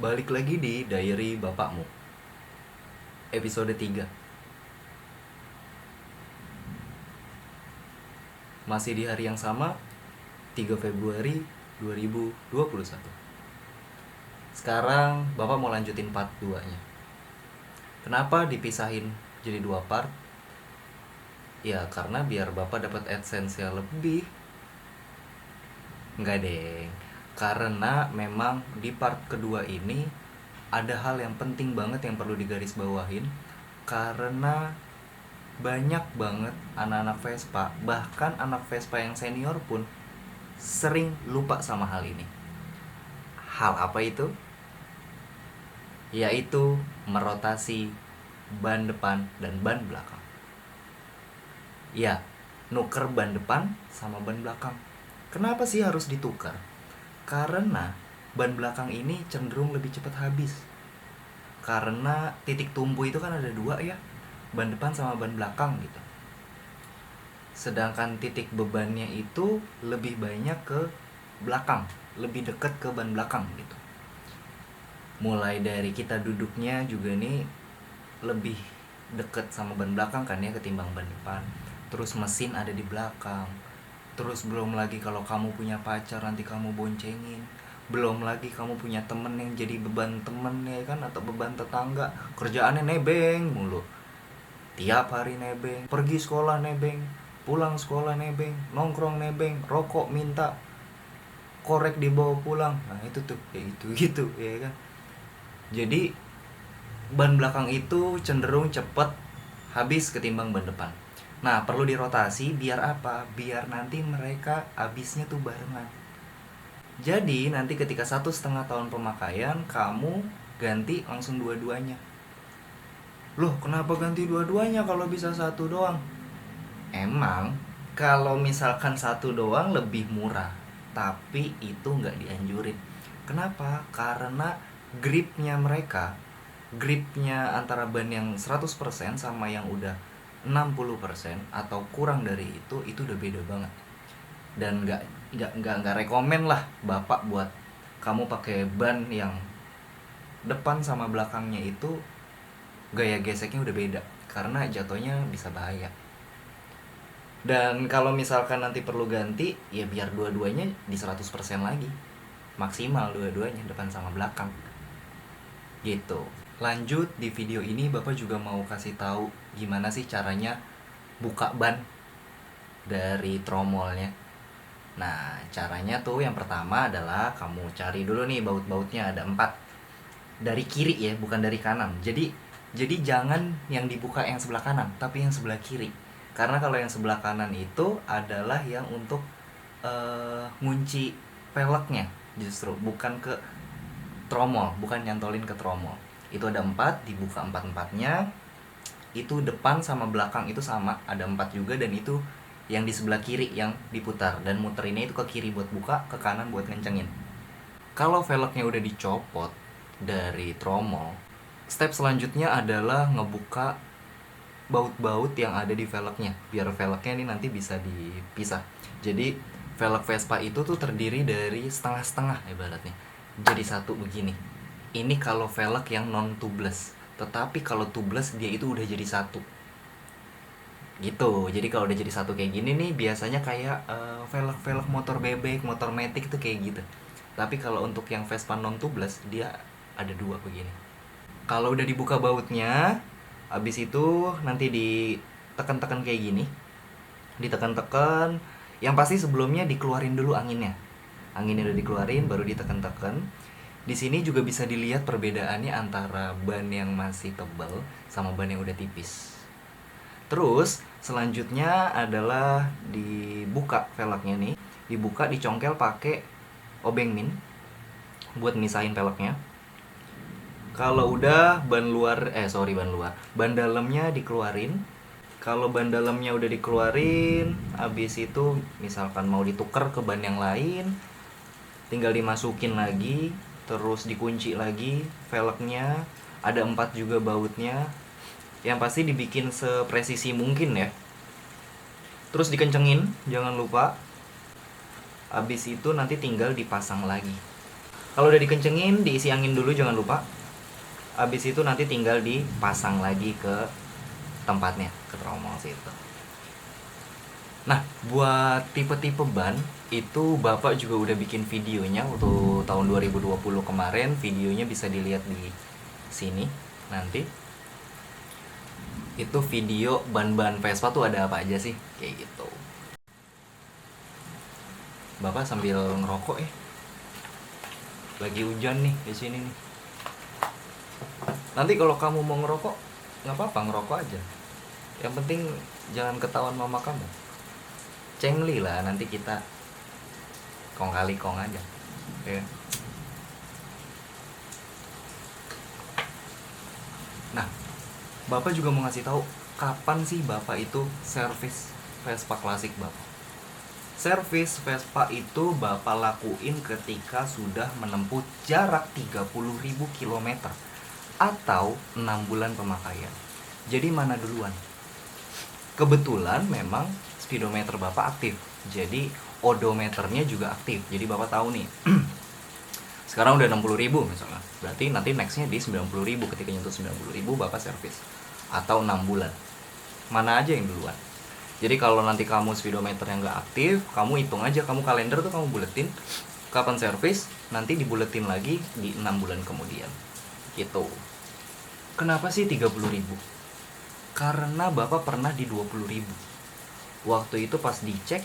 Balik lagi di Diary Bapakmu, episode 3. Masih di hari yang sama, 3 Februari 2021. Sekarang Bapak mau lanjutin part 2-nya. Kenapa dipisahin jadi 2 part? Ya karena biar Bapak dapat AdSense yang lebih. Enggak deh. Karena memang di part kedua ini ada hal yang penting banget yang perlu digarisbawahin. Karena banyak banget anak-anak Vespa, bahkan anak Vespa yang senior pun sering lupa sama hal ini. Hal apa itu? Yaitu merotasi ban depan dan ban belakang. Ya, nuker ban depan sama ban belakang. Kenapa sih harus ditukar? Karena ban belakang ini cenderung lebih cepat habis. Karena titik tumpu itu kan ada 2 ya, ban depan sama ban belakang gitu. Sedangkan titik bebannya itu lebih banyak ke belakang, lebih dekat ke ban belakang gitu. Mulai dari kita duduknya juga nih lebih dekat sama ban belakang kan ya ketimbang ban depan. Terus mesin ada di belakang. Terus belum lagi kalau kamu punya pacar nanti kamu boncengin. Belum lagi kamu punya temen yang jadi beban temen ya kan, atau beban tetangga. Kerjaannya nebeng mulu, tiap hari nebeng, pergi sekolah nebeng, pulang sekolah nebeng, nongkrong nebeng, rokok minta, korek dibawa pulang. Nah itu tuh kayak gitu ya kan. Jadi ban belakang itu cenderung cepet habis ketimbang ban depan. Nah perlu dirotasi biar apa? Biar nanti mereka habisnya tuh barengan. Jadi nanti ketika 1,5 tahun pemakaian kamu ganti langsung dua-duanya. Loh kenapa ganti dua-duanya kalau bisa satu doang? Emang kalau misalkan satu doang lebih murah, tapi itu nggak dianjurin. Kenapa? Karena gripnya antara ban yang 100% sama yang udah 60% atau kurang dari itu udah beda banget. Dan nggak rekomen lah bapak buat kamu pakai ban yang depan sama belakangnya itu gaya geseknya udah beda, karena jatuhnya bisa bahaya. Dan kalau misalkan nanti perlu ganti, ya biar dua-duanya di 100% lagi. Maksimal dua-duanya, depan sama belakang. Gitu. Lanjut di video ini Bapak juga mau kasih tahu gimana sih caranya buka ban dari tromolnya. Nah, caranya tuh yang pertama adalah kamu cari dulu nih baut-bautnya, ada 4. Dari kiri ya, bukan dari kanan. Jadi jangan yang dibuka yang sebelah kanan, tapi yang sebelah kiri. Karena kalau yang sebelah kanan itu adalah yang untuk ngunci peleknya justru, bukan ke tromol, bukan nyantolin ke tromol. Itu ada 4, dibuka 4-4-nya. Itu depan sama belakang itu sama, ada 4 juga, dan itu yang di sebelah kiri yang diputar, dan muterinnya itu ke kiri buat buka, ke kanan buat ngencengin. Kalau velgnya udah dicopot dari tromol, step selanjutnya adalah ngebuka baut-baut yang ada di velgnya, biar velgnya ini nanti bisa dipisah. Jadi velg Vespa itu tuh terdiri dari setengah-setengah ibaratnya, jadi satu begini. Ini kalau velg yang non tubeless, tetapi kalau tubeless dia itu udah jadi satu gitu. Jadi kalau udah jadi satu kayak gini nih biasanya kayak velg-velg motor bebek, motor matic tuh kayak gitu. Tapi kalau untuk yang Vespa non tubeless dia ada 2 begini. Kalau udah dibuka bautnya, habis itu nanti ditekan-tekan kayak gini. Ditekan-tekan, yang pasti sebelumnya dikeluarin dulu anginnya. Anginnya udah dikeluarin baru ditekan-tekan. Di sini juga bisa dilihat perbedaannya antara ban yang masih tebal sama ban yang udah tipis. Terus selanjutnya adalah dibuka velgnya nih, dibuka, dicongkel pakai obeng min buat misahin velgnya. Kalau udah ban dalamnya dikeluarin. Kalau ban dalamnya udah dikeluarin, habis itu misalkan mau ditukar ke ban yang lain, tinggal dimasukin lagi, terus dikunci lagi velgnya. Ada 4 juga bautnya. Yang pasti dibikin sepresisi mungkin ya. Terus dikencengin, jangan lupa. Habis itu nanti tinggal dipasang lagi. Kalau udah dikencengin, diisi angin dulu jangan lupa. Habis itu nanti tinggal dipasang lagi ke tempatnya, ke tromol situ. Nah, buat tipe-tipe ban itu Bapak juga udah bikin videonya waktu tahun 2020 kemarin. Videonya bisa dilihat di sini nanti. Itu video ban-ban Vespa tuh ada apa aja sih, kayak gitu. Bapak sambil ngerokok ya. Lagi hujan nih di sini nih. Nanti kalau kamu mau ngerokok, nggak apa-apa, ngerokok aja. Yang penting jangan ketahuan mama kamu. Cengli lah, nanti kita kong kali kong aja ya. Nah, Bapak juga mau ngasih tahu kapan sih Bapak itu servis Vespa klasik Bapak. Servis Vespa itu Bapak lakuin ketika sudah menempuh jarak 30.000 km atau 6 bulan pemakaian. Jadi mana duluan? Kebetulan memang speedometer Bapak aktif, jadi odometernya juga aktif. Jadi Bapak tahu nih, sekarang udah 60.000 misalnya, berarti nanti nextnya di 90.000. Ketika nyentuh 90.000 Bapak servis, atau 6 bulan, mana aja yang duluan. Jadi kalau nanti kamu speedometernya nggak aktif, kamu hitung aja, kamu kalender tuh kamu buletin kapan servis, nanti dibuletin lagi di 6 bulan kemudian gitu. Kenapa sih 30.000? Karena Bapak pernah di 20.000. Waktu itu pas dicek,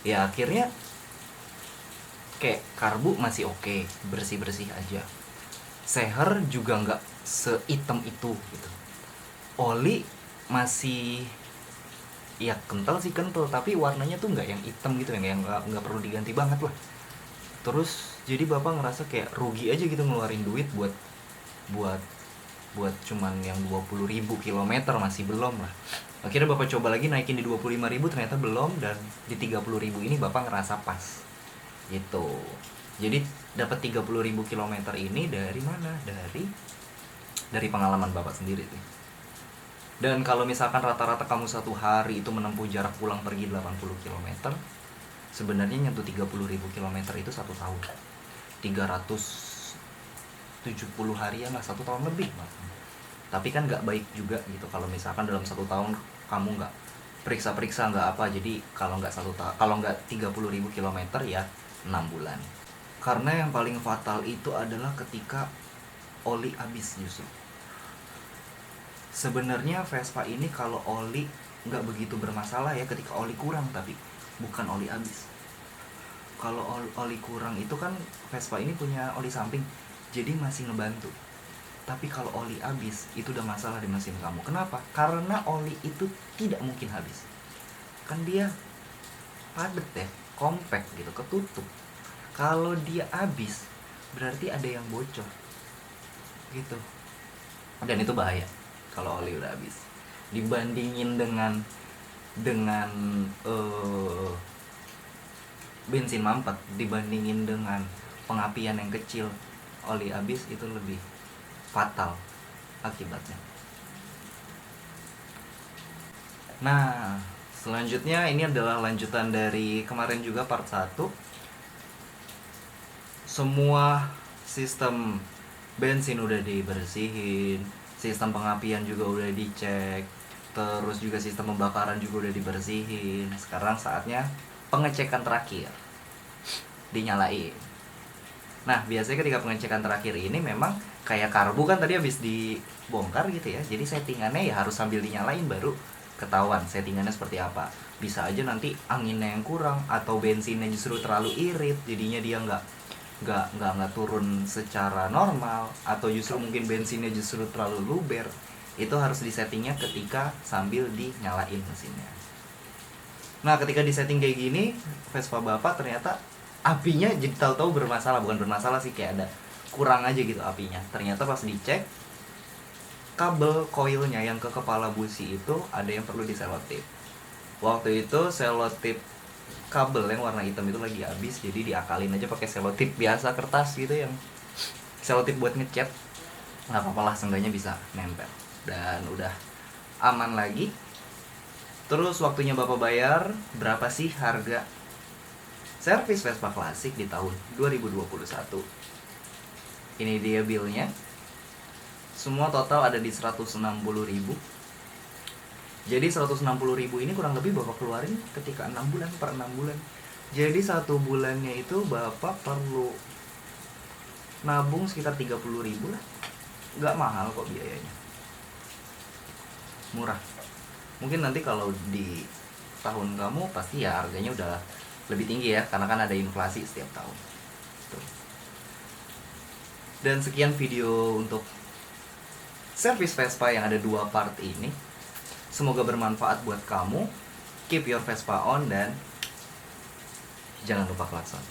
ya akhirnya kayak karbu masih oke, bersih-bersih aja. Seher juga nggak sehitam itu gitu. Oli masih ya kental sih kental, tapi warnanya tuh nggak yang hitam gitu, yang nggak perlu diganti banget lah. Terus jadi Bapak ngerasa kayak rugi aja gitu ngeluarin duit buat buat buat cuman yang 20.000 kilometer, masih belum lah. Akhirnya Bapak coba lagi naikin di 25.000, ternyata belum, dan di 30.000 ini Bapak ngerasa pas gitu. Jadi dapat 30.000 kilometer ini dari mana? Dari pengalaman Bapak sendiri sih. Dan kalau misalkan rata-rata kamu satu hari itu menempuh jarak pulang pergi 80 km, sebenarnya nyentuh 30.000 km itu 1 tahun. 370 harian lah, 1 tahun lebih. Tapi kan nggak baik juga gitu kalau misalkan dalam 1 tahun kamu nggak periksa-periksa, nggak apa. Jadi kalau nggak 30.000 km ya 6 bulan. Karena yang paling fatal itu adalah ketika oli habis justru. Sebenarnya Vespa ini kalau oli nggak begitu bermasalah ya ketika oli kurang, tapi bukan oli habis. Kalau oli kurang itu kan Vespa ini punya oli samping, jadi masih ngebantu. Tapi kalau oli habis itu udah masalah di mesin kamu. Kenapa? Karena oli itu tidak mungkin habis. Kan dia padat ya, compact gitu, ketutup. Kalau dia habis berarti ada yang bocor gitu. Dan itu bahaya kalau oli udah habis. Dibandingin dengan bensin mampet, dibandingin dengan pengapian yang kecil, oli habis itu lebih fatal akibatnya. Nah, selanjutnya ini adalah lanjutan dari kemarin juga part 1. Semua sistem bensin udah dibersihin, sistem pengapian juga udah dicek, terus juga sistem pembakaran juga udah dibersihin. Sekarang saatnya pengecekan terakhir, dinyalain. Nah, biasanya ketika pengecekan terakhir ini memang kayak karbu kan tadi habis dibongkar gitu ya, jadi settingannya ya harus sambil dinyalain baru ketahuan settingannya seperti apa. Bisa aja nanti anginnya yang kurang atau bensinnya justru terlalu irit, jadinya dia nggak turun secara normal, atau justru mungkin bensinnya justru terlalu luber. Itu harus disettingnya ketika sambil dinyalain mesinnya. Nah, ketika disetting kayak gini, Vespa Bapak ternyata apinya jadi tahu-tahu bermasalah. Bukan bermasalah sih, kayak ada kurang aja gitu apinya. Ternyata pas dicek, kabel koilnya yang ke kepala busi itu ada yang perlu diselotip. Waktu itu selotip kabel yang warna hitam itu lagi habis, jadi diakalin aja pakai selotip biasa, kertas gitu, yang selotip buat ngecat. Nggak apa-apa lah, seenggaknya bisa nempel. Dan udah aman lagi. Terus waktunya Bapak bayar, berapa sih harga servis Vespa klasik di tahun 2021. Ini dia billnya. Semua total ada di 160.000. Jadi 160.000 ini kurang lebih Bapak keluarin ketika 6 bulan, per 6 bulan. Jadi 1 bulannya itu Bapak perlu nabung sekitar 30.000 lah. Nggak mahal kok biayanya, murah. Mungkin nanti kalau di tahun kamu pasti ya harganya udah lebih tinggi ya, karena kan ada inflasi setiap tahun. Tuh. Dan sekian video untuk servis Vespa yang ada 2 part ini. Semoga bermanfaat buat kamu. Keep your Vespa on dan jangan lupa klakson.